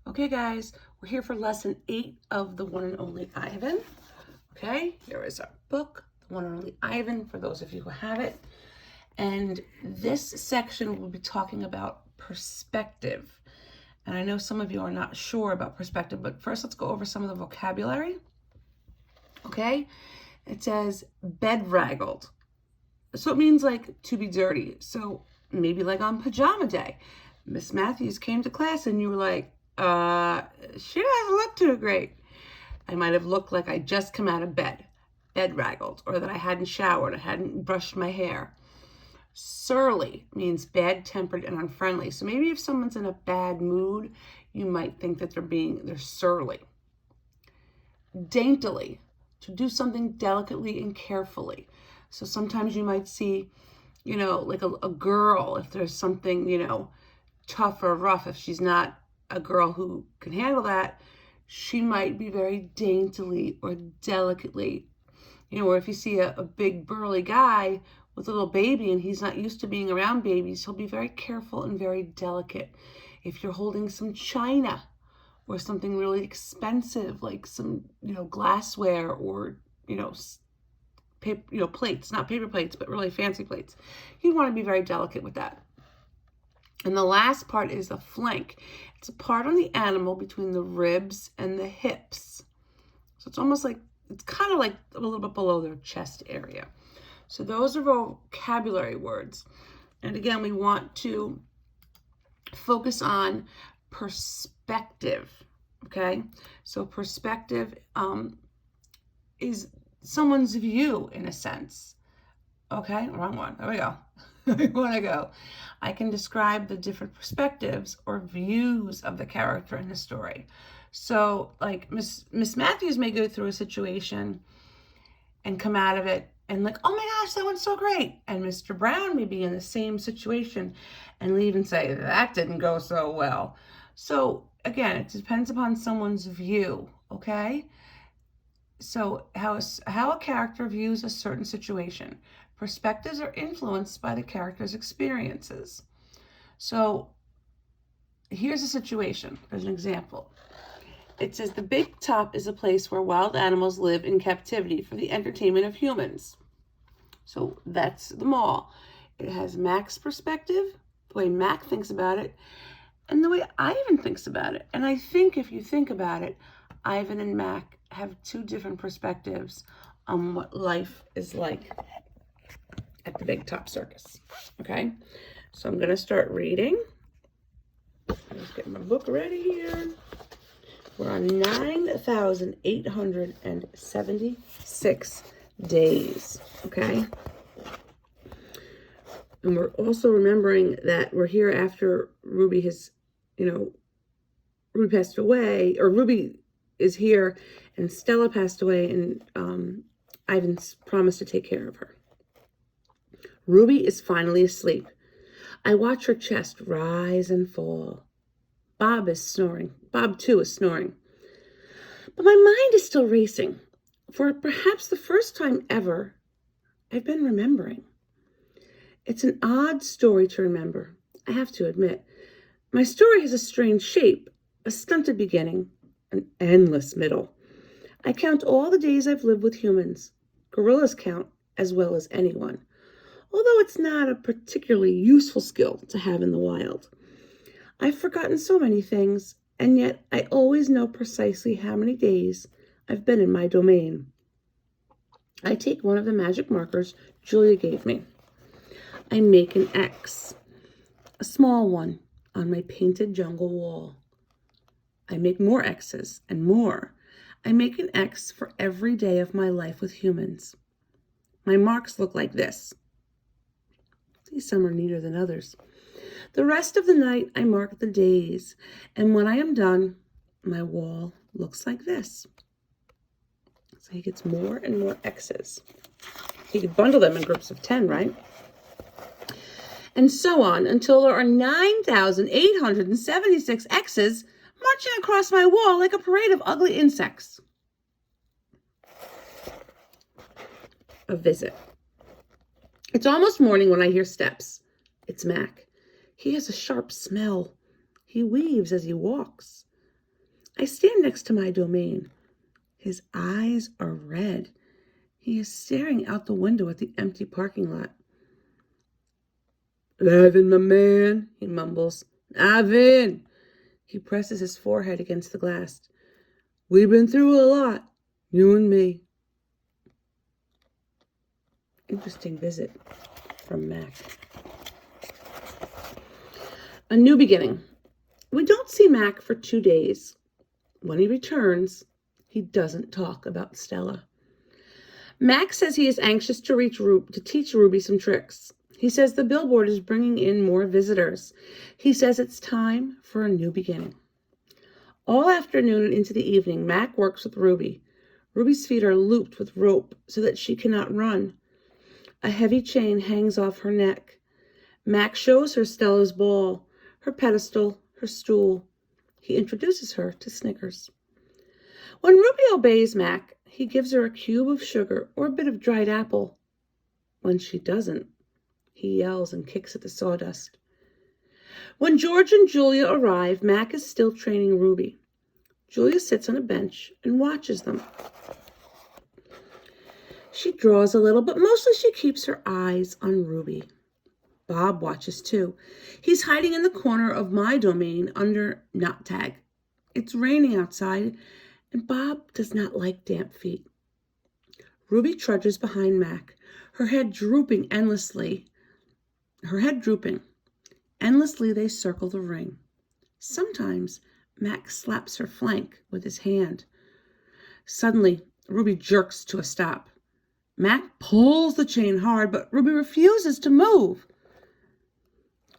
Okay, guys, we're here for lesson 8 of The One and Only Ivan. Okay, here is our book, The One and Only Ivan, for those of you who have it. And this section will be talking about perspective. And I know some of you are not sure about perspective, but first let's go over some of the vocabulary. Okay, it says bedraggled. So it means like to be dirty. So maybe like on pajama day, Miss Matthews came to class and you were like, she doesn't look too great. I might have looked like I just come out of bed, bedraggled, or that I hadn't showered, I hadn't brushed my hair. Surly means bad-tempered and unfriendly. So maybe if someone's in a bad mood, you might think that they're surly. Daintily, to do something delicately and carefully. So sometimes you might see, like a girl, if there's something, tough or rough, if she's not a girl who can handle that, she might be very daintily or delicately, or if you see a big burly guy with a little baby and he's not used to being around babies, he'll be very careful and very delicate. If you're holding some china or something really expensive, like some, glassware or, paper, plates, not paper plates, but really fancy plates, you want to be very delicate with that. And the last part is a flank. It's a part on the animal between the ribs and the hips. So it's kind of like a little bit below their chest area. So those are vocabulary words. And again, we want to focus on perspective, okay? So perspective is someone's view in a sense. Okay, wrong one. There we go. I want to go. I can describe the different perspectives or views of the character in the story. So like Miss Matthews may go through a situation and come out of it and like, oh my gosh, that one's so great. And Mr. Brown may be in the same situation and leave and say, that didn't go so well. So again, it depends upon someone's view, okay? So how a character views a certain situation. Perspectives are influenced by the character's experiences. So here's a situation, as an example. It says the Big Top is a place where wild animals live in captivity for the entertainment of humans. So that's the mall. It has Mac's perspective, the way Mac thinks about it, and the way Ivan thinks about it. And I think if you think about it, Ivan and Mac have two different perspectives on what life is like at the Big Top Circus. Okay, so I'm gonna start reading. Let's get my book ready here. We're on 9,876 days, okay? And we're also remembering that we're here after Ruby has, Ruby passed away, or Ruby is here and Stella passed away, and Ivan's promised to take care of her. Ruby is finally asleep. I watch her chest rise and fall. Bob is snoring. Bob, too, is snoring. But my mind is still racing. For perhaps the first time ever, I've been remembering. It's an odd story to remember, I have to admit. My story has a strange shape, a stunted beginning, an endless middle. I count all the days I've lived with humans. Gorillas count as well as anyone, although it's not a particularly useful skill to have in the wild. I've forgotten so many things, and yet I always know precisely how many days I've been in my domain. I take one of the magic markers Julia gave me. I make an X, a small one, on my painted jungle wall. I make more X's and more. I make an X for every day of my life with humans. My marks look like this. See, some are neater than others. The rest of the night, I mark the days, and when I am done, my wall looks like this. So he gets more and more X's. He could bundle them in groups of 10, right? And so on until there are 9,876 X's marching across my wall like a parade of ugly insects. A visit. It's almost morning when I hear steps. It's Mac. He has a sharp smell. He weaves as he walks. I stand next to my domain. His eyes are red. He is staring out the window at the empty parking lot. "Ivan, my man," he mumbles. "Ivan." He presses his forehead against the glass. "We've been through a lot, you and me." Interesting visit from Mac. A new beginning. We don't see Mac for 2 days. When he returns, he doesn't talk about Stella. Mac says he is anxious to teach Ruby some tricks. He says the billboard is bringing in more visitors. He says it's time for a new beginning. All afternoon and into the evening, Mac works with Ruby. Ruby's feet are looped with rope so that she cannot run. A heavy chain hangs off her neck. Mac shows her Stella's ball, her pedestal, her stool. He introduces her to Snickers. When Ruby obeys Mac, he gives her a cube of sugar or a bit of dried apple. When she doesn't, he yells and kicks at the sawdust. When George and Julia arrive, Mac is still training Ruby. Julia sits on a bench and watches them. She draws a little, but mostly she keeps her eyes on Ruby. Bob watches too. He's hiding in the corner of my domain under knot tag. It's raining outside, and Bob does not like damp feet. Ruby trudges behind Mac, her head drooping endlessly. Endlessly they circle the ring. Sometimes Mac slaps her flank with his hand. Suddenly, Ruby jerks to a stop. Mac pulls the chain hard, but Ruby refuses to move.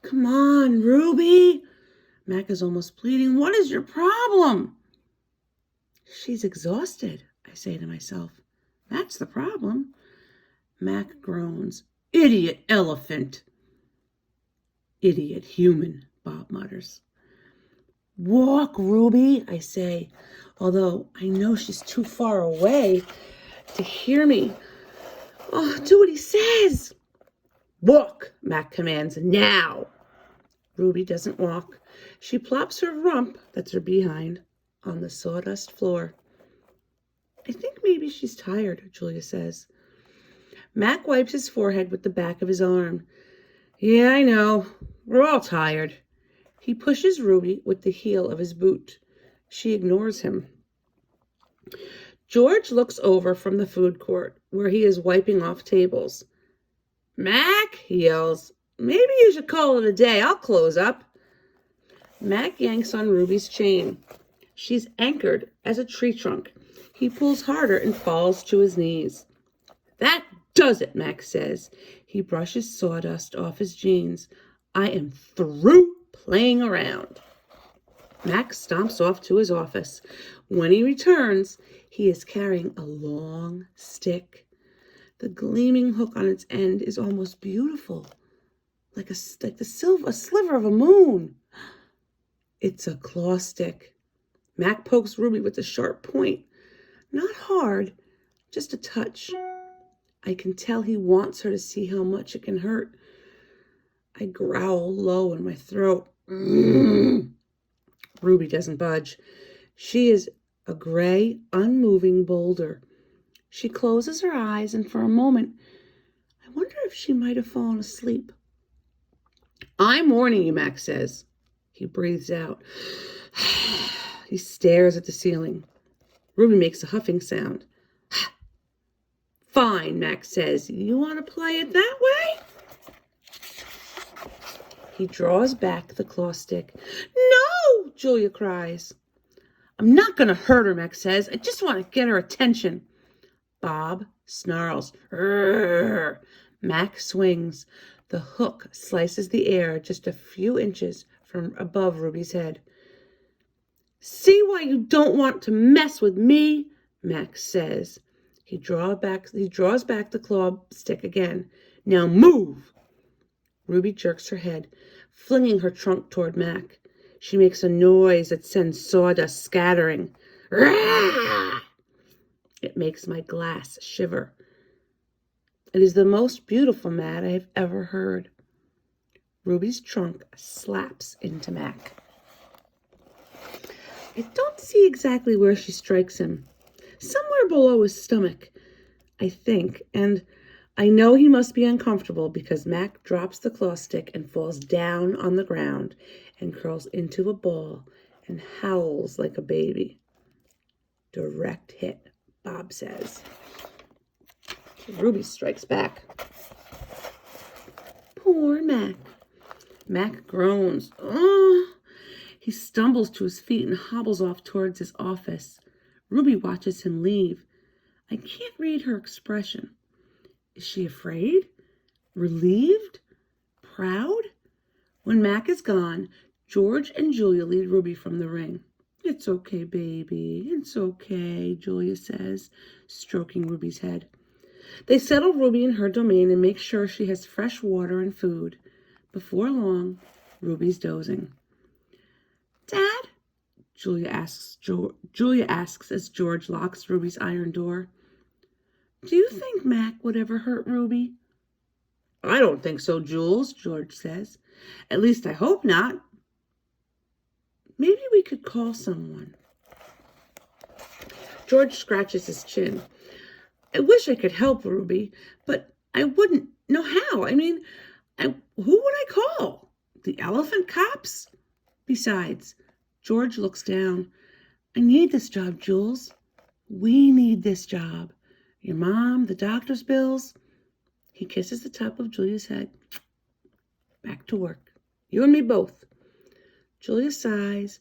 "Come on, Ruby." Mac is almost pleading. "What is your problem?" "She's exhausted," I say to myself. "That's the problem." Mac groans. "Idiot elephant." "Idiot human," Bob mutters. "Walk, Ruby," I say, although I know she's too far away to hear me. "Oh, do what he says." "Walk," Mac commands, "now." Ruby doesn't walk. She plops her rump, that's her behind, on the sawdust floor. "I think maybe she's tired," Julia says. Mac wipes his forehead with the back of his arm. "Yeah, I know. We're all tired." He pushes Ruby with the heel of his boot. She ignores him. George looks over from the food court, where he is wiping off tables. "Mac," he yells, "maybe you should call it a day. I'll close up." Mac yanks on Ruby's chain. She's anchored as a tree trunk. He pulls harder and falls to his knees. "That does it," Mac says. He brushes sawdust off his jeans. "I am through playing around." Mac stomps off to his office. When he returns, he is carrying a long stick. The gleaming hook on its end is almost beautiful, like a sliver of a moon. It's a claw stick. Mac pokes Ruby with the sharp point. Not hard, just a touch. I can tell he wants her to see how much it can hurt. I growl low in my throat. Ruby doesn't budge. She is a gray, unmoving boulder. She closes her eyes, and for a moment, I wonder if she might have fallen asleep. "I'm warning you," Mac says. He breathes out. He stares at the ceiling. Ruby makes a huffing sound. "Fine," Mac says. "You want to play it that way?" He draws back the claw stick. "No!" Julia cries. "I'm not going to hurt her," Mac says. "I just want to get her attention." Bob snarls. "Rrr." Mac swings. The hook slices the air just a few inches from above Ruby's head. "See why you don't want to mess with me?" Mac says. He draws back the claw stick again. "Now move." Ruby jerks her head, flinging her trunk toward Mac. She makes a noise that sends sawdust scattering. Rah! It makes my glass shiver. It is the most beautiful mad I have ever heard. Ruby's trunk slaps into Mac. I don't see exactly where she strikes him. Somewhere below his stomach, I think, and I know he must be uncomfortable because Mac drops the claw stick and falls down on the ground and curls into a ball and howls like a baby. Direct hit, Bob says. Ruby strikes back. Poor Mac. Mac groans. Oh! He stumbles to his feet and hobbles off towards his office. Ruby watches him leave. I can't read her expression. Is she afraid? Relieved? Proud? When Mac is gone, George and Julia lead Ruby from the ring. It's okay, baby. It's okay, Julia says, stroking Ruby's head. They settle Ruby in her domain and make sure she has fresh water and food. Before long, Ruby's dozing. Dad? Julia asks as George locks Ruby's iron door. Do you think Mac would ever hurt Ruby? I don't think so, Jules, George says. At least I hope not. Maybe we could call someone. George scratches his chin. I wish I could help Ruby, but I wouldn't know how. Who would I call? The elephant cops? Besides, George looks down. I need this job, Jules. We need this job. Your mom, the doctor's bills. He kisses the top of Julia's head. Back to work. You and me both. Julia sighs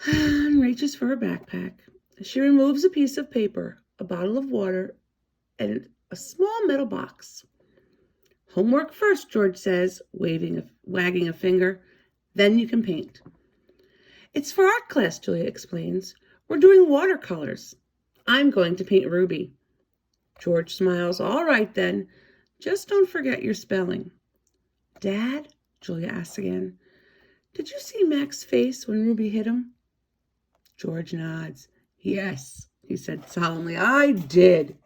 and reaches for her backpack. She removes a piece of paper, a bottle of water, and a small metal box. Homework first, George says, wagging a finger. Then you can paint. It's for art class, Julia explains. We're doing watercolors. I'm going to paint Ruby. George smiles. All right, then. Just don't forget your spelling. Dad, Julia asks again, did you see Mac's face when Ruby hit him? George nods. Yes, he said solemnly. I did.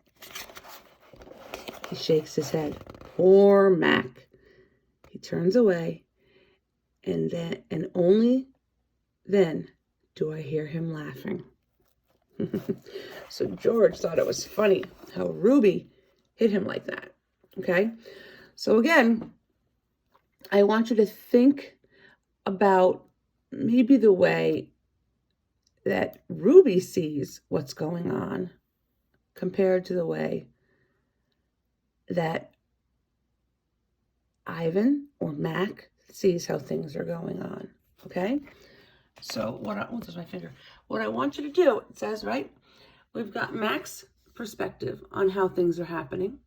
He shakes his head. Poor Mac. He turns away, and only then do I hear him laughing. So George thought it was funny how Ruby hit him like that. Okay? So again, I want you to think about maybe the way that Ruby sees what's going on compared to the way that Ivan or Mac sees how things are going on. Okay? So what I want you to do, it says, right? We've got Mac's perspective on how things are happening.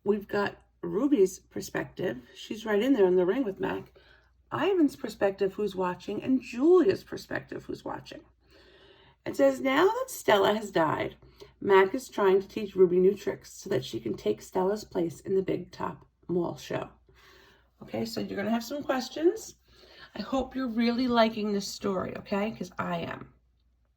We've got Ruby's perspective. She's right in there in the ring with Mac. Ivan's perspective, who's watching, and Julia's perspective, who's watching. It says, now that Stella has died, Mac is trying to teach Ruby new tricks so that she can take Stella's place in the Big Top Mall show. Okay, so you're going to have some questions. I hope you're really liking this story, okay? Because I am.